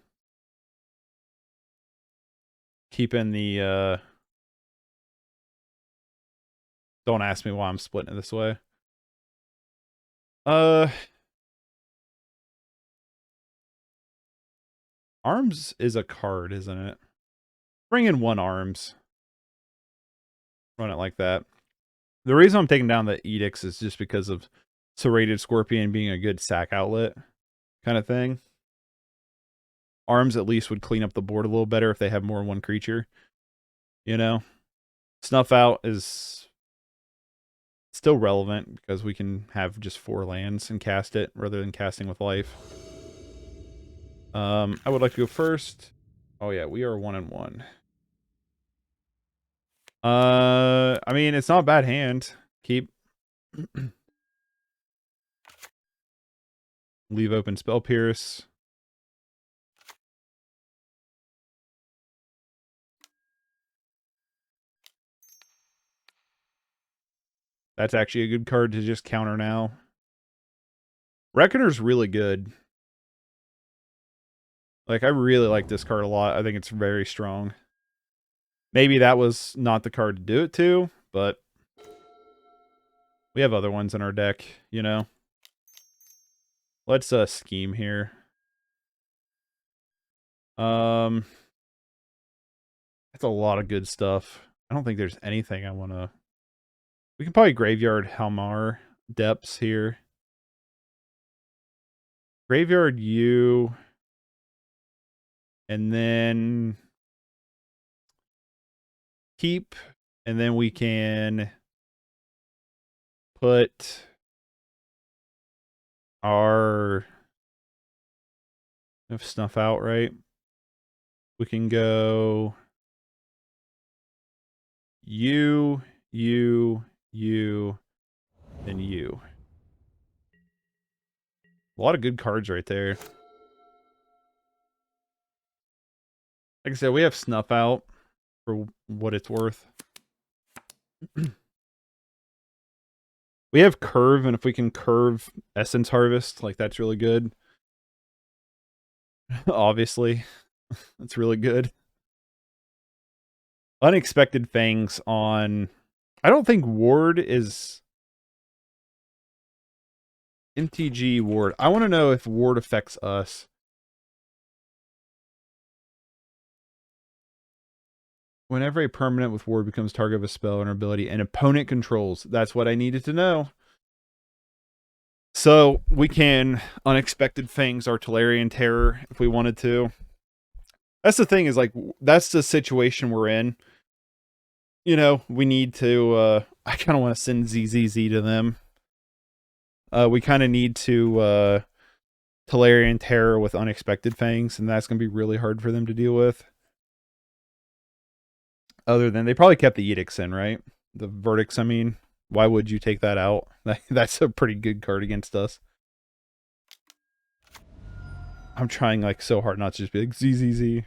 don't ask me why I'm splitting it this way. Arms is a card, isn't it? Bring in 1 arms. Run it like that. The reason I'm taking down the edicts is just because of Serrated Scorpion being a good sack outlet kind of thing. Arms at least would clean up the board a little better if they have more than 1 creature. You know? Snuff Out is still relevant because we can have just 4 lands and cast it rather than casting with life. I would like to go first. Oh yeah, we are 1-1. I mean, it's not a bad hand. Keep leave open Spell Pierce. That's actually a good card to just counter now. Reckoner's really good. Like, I really like this card a lot. I think it's very strong. Maybe that was not the card to do it to, but we have other ones in our deck, you know? Let's scheme here. That's a lot of good stuff. I don't think there's anything I want to... We can probably graveyard Halimar Depths here. Graveyard you. And then keep. And then we can put our Snuff Out, right? We can go you, and you. A lot of good cards right there. Like I said, we have Snuff Out for what it's worth. We have Curve, and if we can curve Essence Harvest, like that's really good. Obviously, that's really good. Unexpected Fangs on... I don't think Ward is... mtg Ward. I want to know if Ward affects us. Whenever a permanent with Ward becomes target of a spell or ability and opponent controls. That's what I needed to know. So we can Unexpected Fangs our Tolarian Terrror if we wanted to. That's the thing, is like, that's the situation we're in. You know, we need to, I kind of want to send ZZZ to them. We kind of need to Tolarian Terrror with Unexpected Fangs, and that's going to be really hard for them to deal with. Other than, they probably kept the edicts in, right? The verdicts, I mean. Why would you take that out? That's a pretty good card against us. I'm trying like so hard not to just be like ZZZ.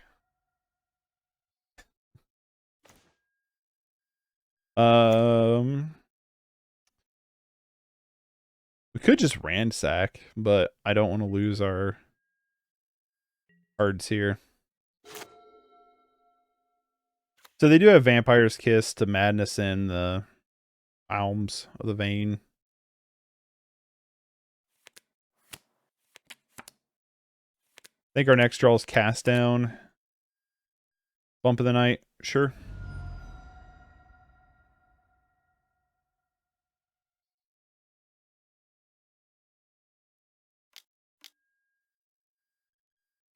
We could just ransack, but I don't want to lose our cards here. So they do have Vampire's Kiss to Madness in the Alms of the Vein. I think our next draw is Cast Down. Bump of the Night, sure.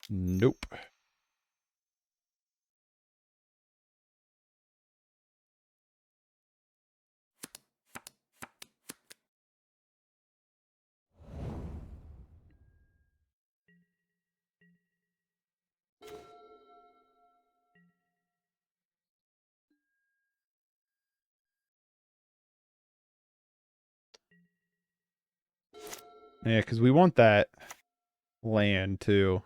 Nope. Yeah, because we want that land too.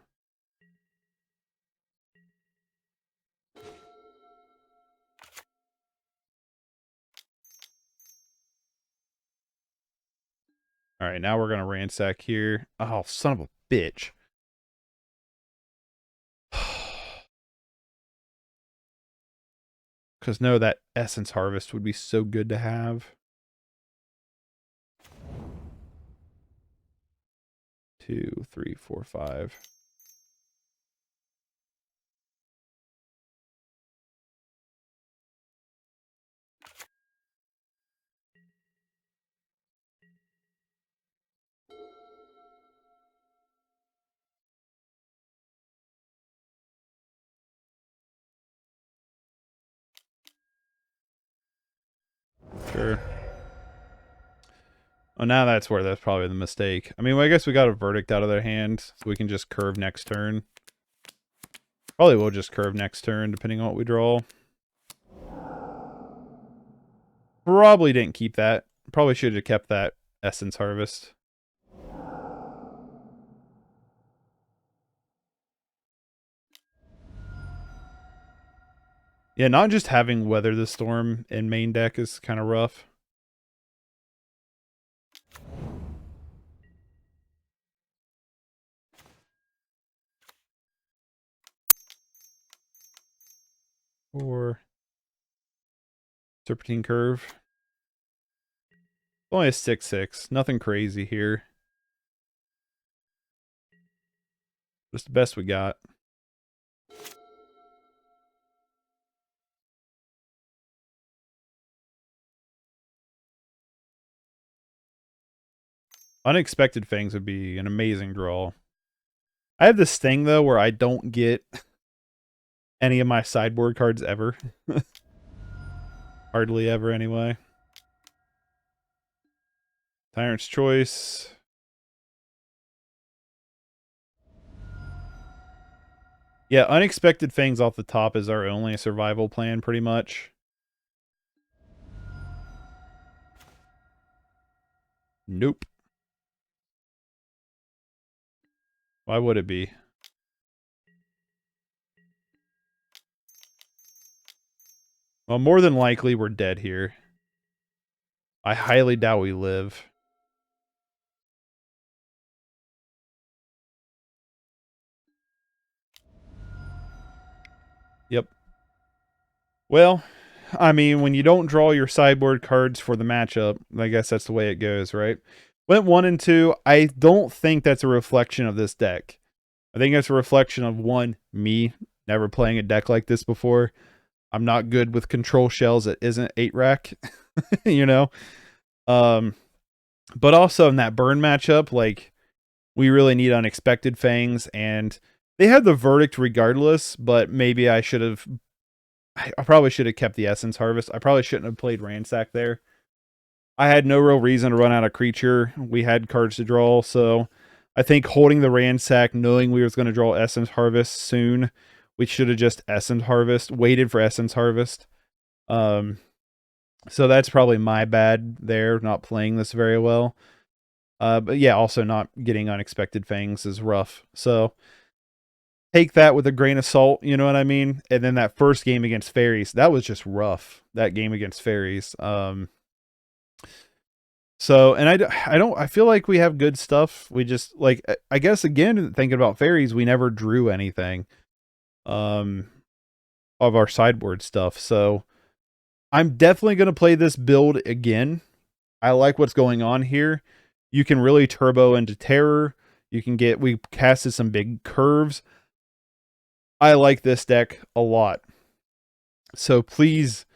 All right, now we're going to ransack here. Oh, son of a bitch. Because no, that Essence Harvest would be so good to have. 2, 3, 4, 5. Sure. Oh, now that's probably the mistake. I mean, well, I guess we got a verdict out of their hand, so we can just curve next turn. Probably will just curve next turn, depending on what we draw. Probably didn't keep that. Probably should have kept that Essence Harvest. Yeah, not just having Weather the Storm in main deck is kind of rough. Or Serpentine Curve. Only a 6/6. Nothing crazy here. Just the best we got. Unexpected Fangs would be an amazing draw. I have this thing, though, where I don't get any of my sideboard cards ever. Hardly ever, anyway. Tyrant's Choice. Yeah, Unexpected Fangs off the top is our only survival plan, pretty much. Nope. Why would it be? Well, more than likely, we're dead here. I highly doubt we live. Yep. Well, I mean, when you don't draw your sideboard cards for the matchup, I guess that's the way it goes, right? Went 1 and 2. I don't think that's a reflection of this deck. I think that's a reflection of, one, me never playing a deck like this before. I'm not good with control shells that isn't 8-rack, you know? But also in that burn matchup, like, we really need Unexpected Fangs, and they had the verdict regardless, but maybe I should have... I probably should have kept the Essence Harvest. I probably shouldn't have played Ransack there. I had no real reason to run out of creature. We had cards to draw, so I think holding the Ransack, knowing we was going to draw Essence Harvest soon, we should have just Essence Harvest, waited for Essence Harvest. So that's probably my bad there, not playing this very well. But yeah, also not getting Unexpected Fangs is rough. So take that with a grain of salt, you know what I mean? And then that first game against Fairies, that was just rough. That game against Fairies. So, and I feel like we have good stuff. We just, like, I guess, again, thinking about Fairies, we never drew anything of our sideboard stuff. So I'm definitely going to play this build again. I like what's going on here. You can really turbo into Terror. We casted some big curves. I like this deck a lot. So please,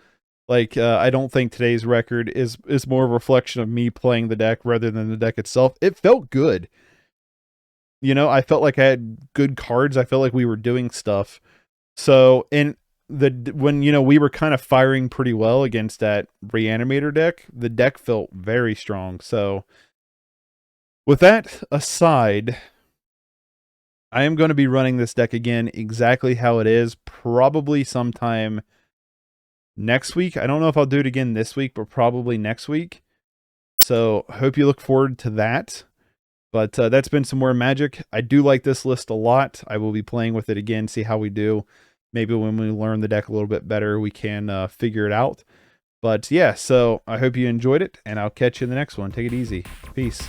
like, I don't think today's record is more a reflection of me playing the deck rather than the deck itself. It felt good. You know, I felt like I had good cards. I felt like we were doing stuff. So, when, you know, we were kind of firing pretty well against that Reanimator deck, the deck felt very strong. So, with that aside, I am going to be running this deck again exactly how it is, probably sometime next week. I don't know if I'll do it again this week, but probably next week. So hope you look forward to that. But that's been some more Magic. I do like this list a lot. I will be playing with it again, see how we do. Maybe when we learn the deck a little bit better, we can figure it out. But yeah, so I hope you enjoyed it, and I'll catch you in the next one. Take it easy. Peace.